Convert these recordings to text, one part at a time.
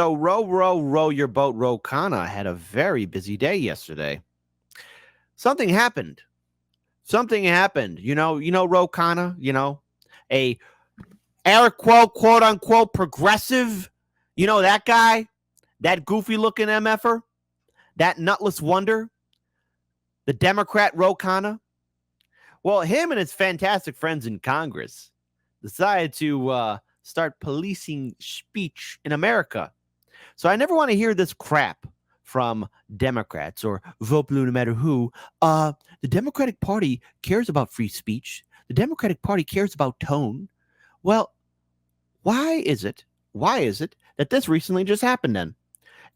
So row your boat, row Khanna had a very busy day yesterday. Something happened. Something happened. Row Khanna, a air quote unquote progressive. You know that guy, that goofy looking MFer, that nutless wonder, the Democrat row Khanna. Well, him and his fantastic friends in Congress decided to start policing speech in America. So I never want to hear this crap from Democrats or vote blue no matter who. The Democratic Party cares about free speech. The Democratic Party cares about tone. Well, why is it that this recently just happened then?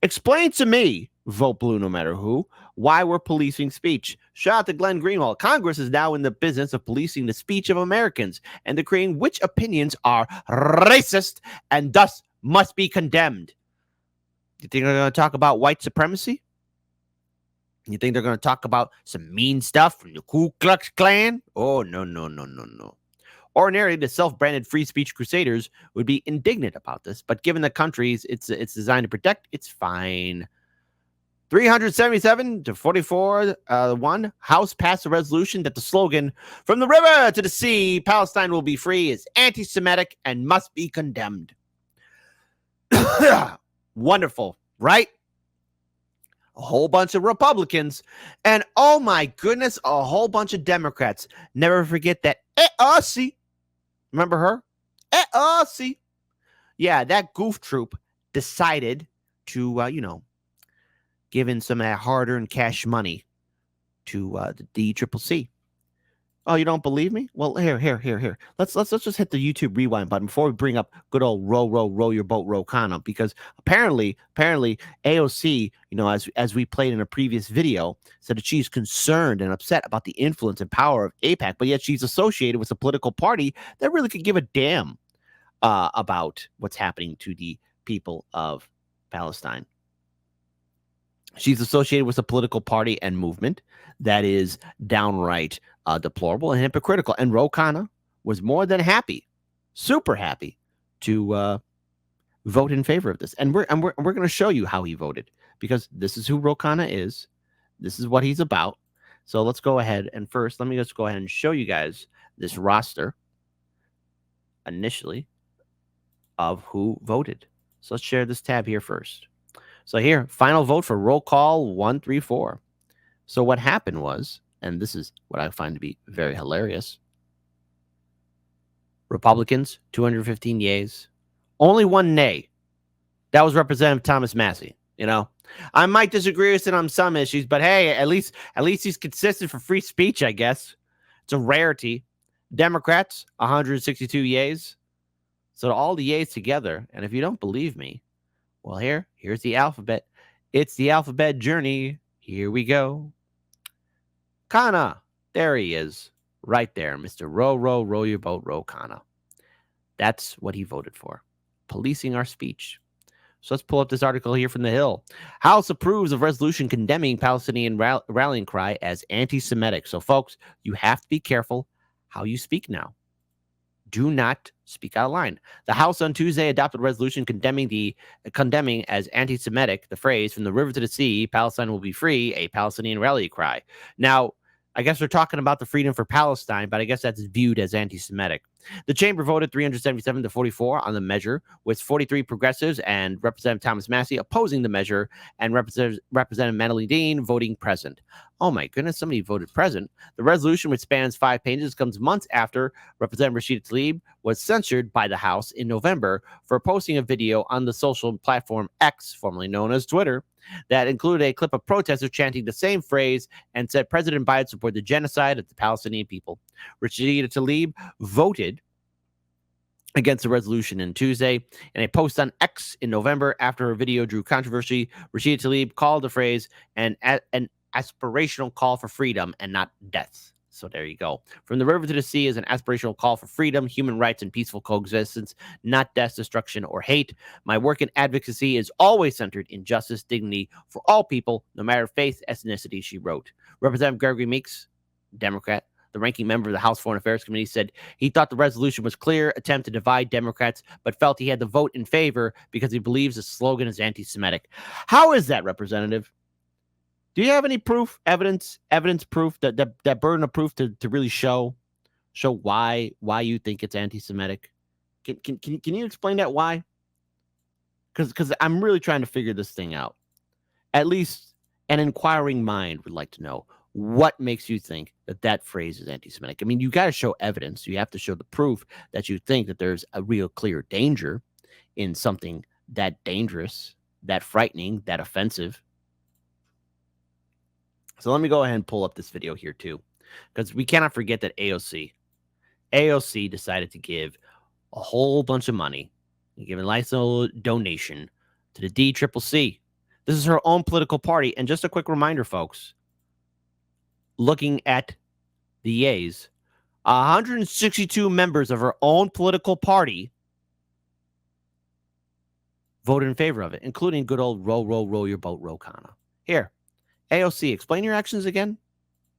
Explain to me, vote blue no matter who, why we're policing speech. Shout out to Glenn Greenwald. Congress is now in the business of policing the speech of Americans and decreeing which opinions are racist and thus must be condemned. You think they're going to talk about white supremacy? You think they're going to talk about some mean stuff from the Ku Klux Klan? Oh, no. Ordinarily, the self-branded free speech crusaders would be indignant about this, but given the countries it's designed to protect, it's fine. 377 to 44, one House passed a resolution that the slogan "From the river to the sea, Palestine will be free" is anti-Semitic and must be condemned. Wonderful, right? A whole bunch of Republicans and, oh my goodness, a whole bunch of Democrats. Never forget that AOC. Remember her? AOC. Yeah, that goof troop decided to, give in some of that hard-earned cash money to the DCCC. Oh, you don't believe me? Well, here. Let's just hit the YouTube rewind button before we bring up good old row your boat, row Khanna, because apparently AOC, as we played in a previous video, said that she's concerned and upset about the influence and power of AIPAC, but yet she's associated with a political party that really could give a damn about what's happening to the people of Palestine. She's associated with a political party and movement that is downright deplorable and hypocritical. And row Khanna was more than happy, super happy, to vote in favor of this. And we're going to show you how he voted, because this is who row Khanna is. This is what he's about. So let's go ahead and first, let me just go ahead and show you guys this roster initially of who voted. So let's share this tab here first. So here, final vote for roll call 134. So what happened was, and this is what I find to be very hilarious, Republicans, 215 yeas, only one nay. That was Representative Thomas Massie. I might disagree with him on some issues, but hey, at least he's consistent for free speech, I guess. It's a rarity. Democrats, 162 yeas. So all the yeas together, and if you don't believe me, well, here's the alphabet. It's the alphabet journey. Here we go. Khanna, there he is, right there, Mr. Row your boat, row Khanna. That's what he voted for, policing our speech. So let's pull up this article here from The Hill. House approves of resolution condemning Palestinian rallying cry as anti-Semitic. So, folks, you have to be careful how you speak now. Do not speak out of line. The House on Tuesday adopted a resolution condemning as anti-Semitic the phrase "From the river to the sea, Palestine will be free," a Palestinian rally cry. Now, I guess they're talking about the freedom for Palestine, but I guess that's viewed as anti-Semitic. The chamber voted 377 to 44 on the measure, with 43 progressives and Representative Thomas Massie opposing the measure, and Representative Madeline Dean voting present. Oh my goodness, somebody voted present. The resolution, which spans 5 pages, comes months after Representative Rashida Tlaib was censured by the House in November for posting a video on the social platform X, formerly known as Twitter, that included a clip of protesters chanting the same phrase and said President Biden supported the genocide of the Palestinian people. Rashida Tlaib voted against the resolution on Tuesday. In a post on X in November, after her video drew controversy, Rashida Tlaib called the phrase an aspirational call for freedom and not death. So there you go. From the river to the sea is an aspirational call for freedom, human rights, and peaceful coexistence, not death, destruction, or hate. My work in advocacy is always centered in justice, dignity for all people, no matter faith, ethnicity, she wrote. Representative Gregory Meeks, Democrat, the ranking member of the House Foreign Affairs Committee, said he thought the resolution was clear attempt to divide Democrats, but felt he had to vote in favor because he believes the slogan is anti-Semitic. How is that, Representative? Do you have any proof, evidence proof, that burden of proof to really show why you think it's anti-Semitic? Can you explain that why? Because I'm really trying to figure this thing out. At least an inquiring mind would like to know what makes you think that phrase is anti-Semitic. I mean, you got to show evidence. You have to show the proof that you think that there's a real clear danger in something that dangerous, that frightening, that offensive. So let me go ahead and pull up this video here too, because we cannot forget that AOC decided to give a whole bunch of money, give a nice little donation to the DCCC. This is her own political party. And just a quick reminder, folks, looking at the yays, 162 members of her own political party voted in favor of it, including good old row your boat, Khanna. Here, AOC, explain your actions again.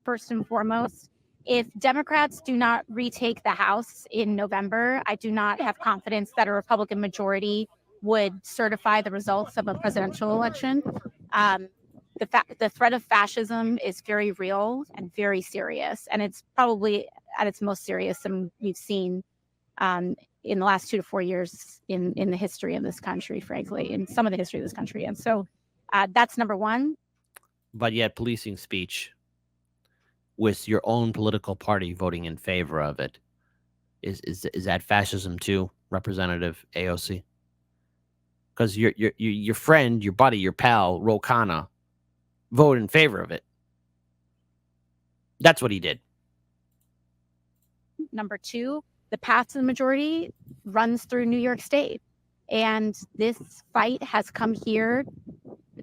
First and foremost, if Democrats do not retake the House in November, I do not have confidence that a Republican majority would certify the results of a presidential election. The threat of fascism is very real and very serious, and it's probably at its most serious than we've seen in the last 2 to 4 years in the history of this country, frankly, in some of the history of this country. And so that's number one. But yet policing speech with your own political party voting in favor of it, is that fascism too, Representative AOC? Because your friend, your buddy, your pal, Khanna, voted in favor of it. That's what he did. Number two, the path to the majority runs through New York State. And this fight has come here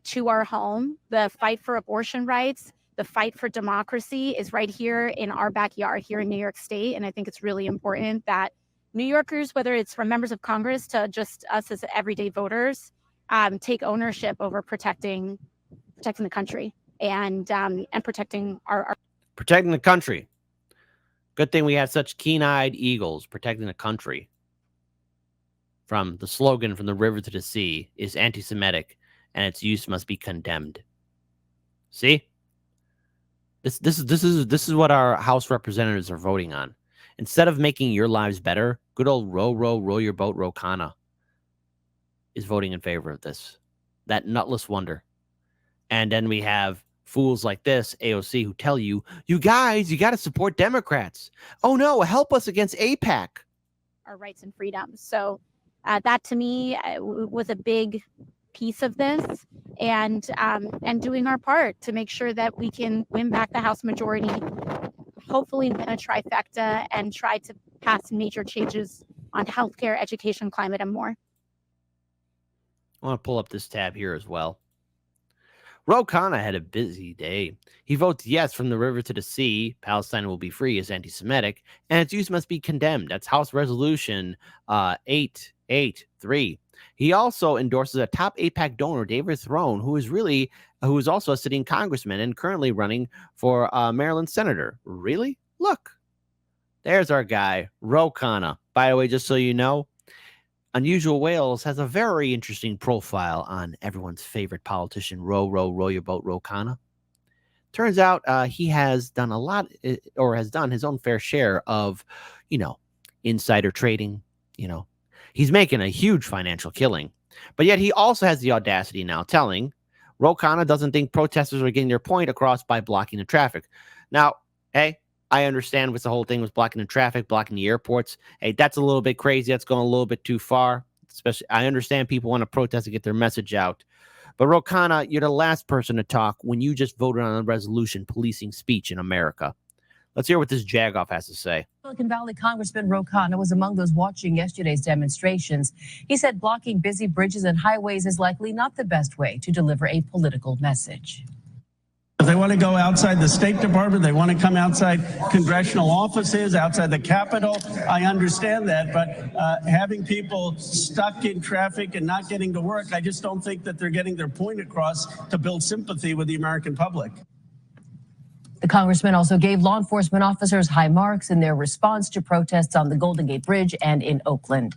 to our home. The fight for abortion rights, the fight for democracy is right here in our backyard here in New York State. And I think it's really important that New Yorkers, whether it's from members of Congress to just us as everyday voters, take ownership over protecting the country and protecting our protecting the country. Good thing we have such keen-eyed eagles protecting the country. From the slogan "From the river to the sea" is anti-Semitic, and its use must be condemned. See, this is what our House representatives are voting on. Instead of making your lives better, good old row your boat, Khanna is voting in favor of this. That nutless wonder. And then we have fools like this, AOC, who tell you, you guys, you got to support Democrats. Oh no, help us against AIPAC. Our rights and freedoms. So that to me was a big piece of this, and doing our part to make sure that we can win back the House majority, hopefully win a trifecta, and try to pass major changes on healthcare, education, climate, and more. I want to pull up this tab here as well. Khanna had a busy day. He votes yes, from the river to the sea, Palestine will be free, is anti-Semitic, and its use must be condemned. That's House Resolution 883. He also endorses a top AIPAC donor, David Throne, who is also a sitting congressman and currently running for Maryland senator. Really? Look, there's our guy, Khanna. By the way, just so you know, Unusual Wales has a very interesting profile on everyone's favorite politician, row your boat, Khanna. Turns out he has done a lot, or has done his own fair share of, insider trading. He's making a huge financial killing. But yet he also has the audacity now telling Khanna doesn't think protesters are getting their point across by blocking the traffic. Now, hey, I understand with the whole thing with blocking the traffic, blocking the airports. Hey, that's a little bit crazy. That's going a little bit too far. Especially, I understand people want to protest to get their message out. But Khanna, you're the last person to talk when you just voted on a resolution policing speech in America. Let's hear what this jagoff has to say. Silicon Valley Congressman Khanna was among those watching yesterday's demonstrations. He said blocking busy bridges and highways is likely not the best way to deliver a political message. If they want to go outside the State Department, they want to come outside congressional offices, outside the Capitol, I understand that. But having people stuck in traffic and not getting to work, I just don't think that they're getting their point across to build sympathy with the American public. The congressman also gave law enforcement officers high marks in their response to protests on the Golden Gate Bridge and in Oakland.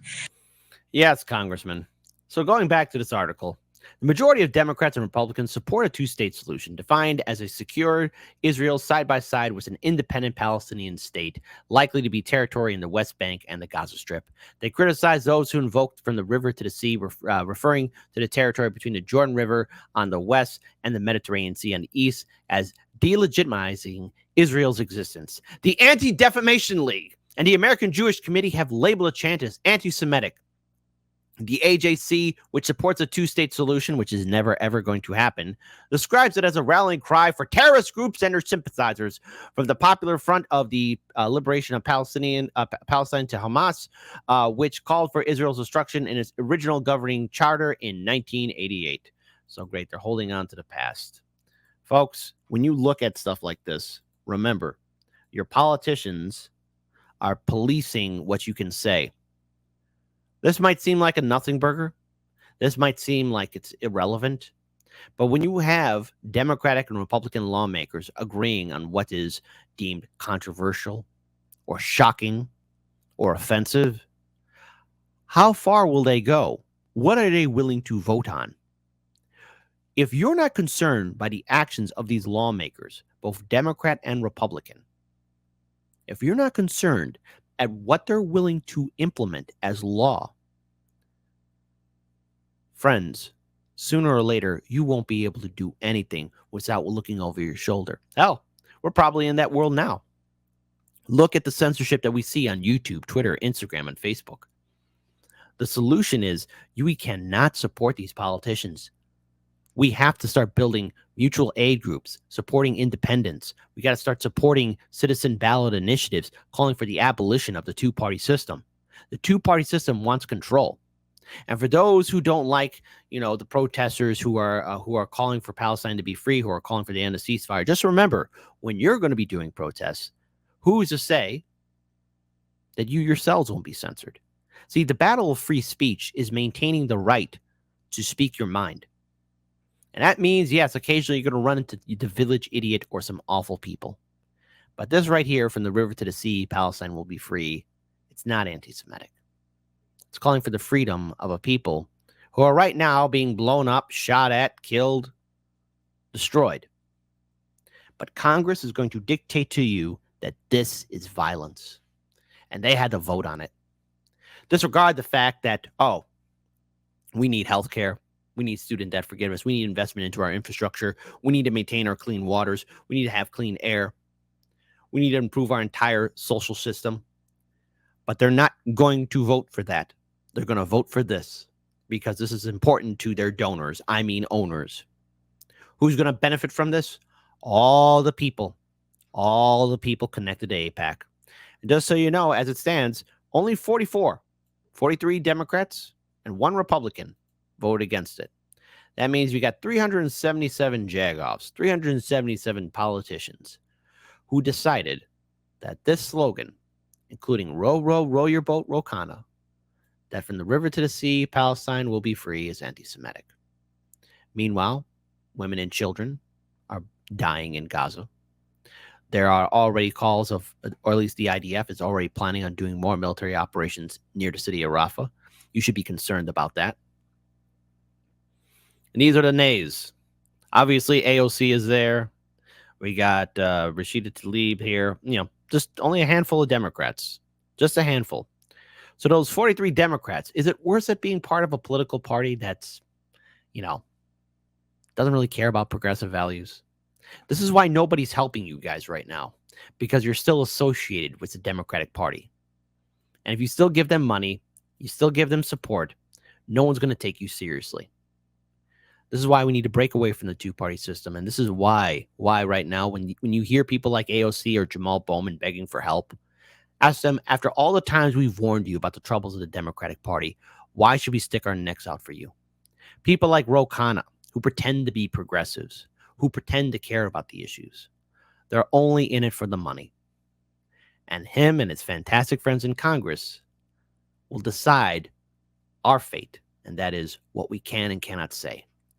Yes, Congressman. So going back to this article, the majority of Democrats and Republicans support a two-state solution defined as a secure Israel side by side with an independent Palestinian state, likely to be territory in the West Bank and the Gaza Strip. They criticize those who invoked from the river to the sea, referring to the territory between the Jordan River on the west and the Mediterranean Sea on the east as delegitimizing Israel's existence. The Anti-Defamation League and the American Jewish Committee have labeled a chant as anti-Semitic. The AJC, which supports a two-state solution, which is never, ever going to happen, describes it as a rallying cry for terrorist groups and their sympathizers from the Popular Front of the Liberation of Palestine to Hamas, which called for Israel's destruction in its original governing charter in 1988. So great. They're holding on to the past. Folks, when you look at stuff like this, remember, your politicians are policing what you can say. This might seem like a nothing burger. This might seem like it's irrelevant. But when you have Democratic and Republican lawmakers agreeing on what is deemed controversial or shocking or offensive, how far will they go? What are they willing to vote on? If you're not concerned by the actions of these lawmakers, both Democrat and Republican, if you're not concerned at what they're willing to implement as law, friends, sooner or later, you won't be able to do anything without looking over your shoulder. Hell, we're probably in that world now. Look at the censorship that we see on YouTube, Twitter, Instagram, and Facebook. The solution is we cannot support these politicians. We have to start building mutual aid groups, supporting independence. We got to start supporting citizen ballot initiatives, calling for the abolition of the two-party system. The two-party system wants control. And for those who don't like, the protesters who are calling for Palestine to be free, who are calling for the end of ceasefire, just remember, when you're going to be doing protests, who's to say that you yourselves won't be censored? See, the battle of free speech is maintaining the right to speak your mind. And that means, yes, occasionally you're going to run into the village idiot or some awful people. But this right here, from the river to the sea, Palestine will be free. It's not anti-Semitic. It's calling for the freedom of a people who are right now being blown up, shot at, killed, destroyed. But Congress is going to dictate to you that this is violence. And they had to vote on it. Disregard the fact that, we need health care. We need student debt forgiveness. We need investment into our infrastructure. We need to maintain our clean waters. We need to have clean air. We need to improve our entire social system. But they're not going to vote for that. They're going to vote for this because this is important to their donors. I mean owners. Who's going to benefit from this? All the people connected to AIPAC. And just so you know, as it stands, only 43 Democrats and 1 Republican vote against it. That means we got 377 jagoffs, 377 politicians who decided that this slogan, including row, row, row your boat, row Khanna, that from the river to the sea, Palestine will be free, is anti-Semitic. Meanwhile, women and children are dying in Gaza. There are already calls of, or at least the IDF is already planning on doing more military operations near the city of Rafah. You should be concerned about that. And these are the nays. Obviously, AOC is there. We got Rashida Tlaib here. Just only a handful of Democrats. Just a handful. So those 43 Democrats, is it worth it being part of a political party that's, doesn't really care about progressive values? This is why nobody's helping you guys right now, because you're still associated with the Democratic Party. And if you still give them money, you still give them support, no one's going to take you seriously. This is why we need to break away from the two-party system. And this is why right now, when you hear people like AOC or Jamal Bowman begging for help, ask them, after all the times we've warned you about the troubles of the Democratic Party, why should we stick our necks out for you? People like Ro Khanna, who pretend to be progressives, who pretend to care about the issues. They're only in it for the money. And him and his fantastic friends in Congress will decide our fate, and that is what we can and cannot say.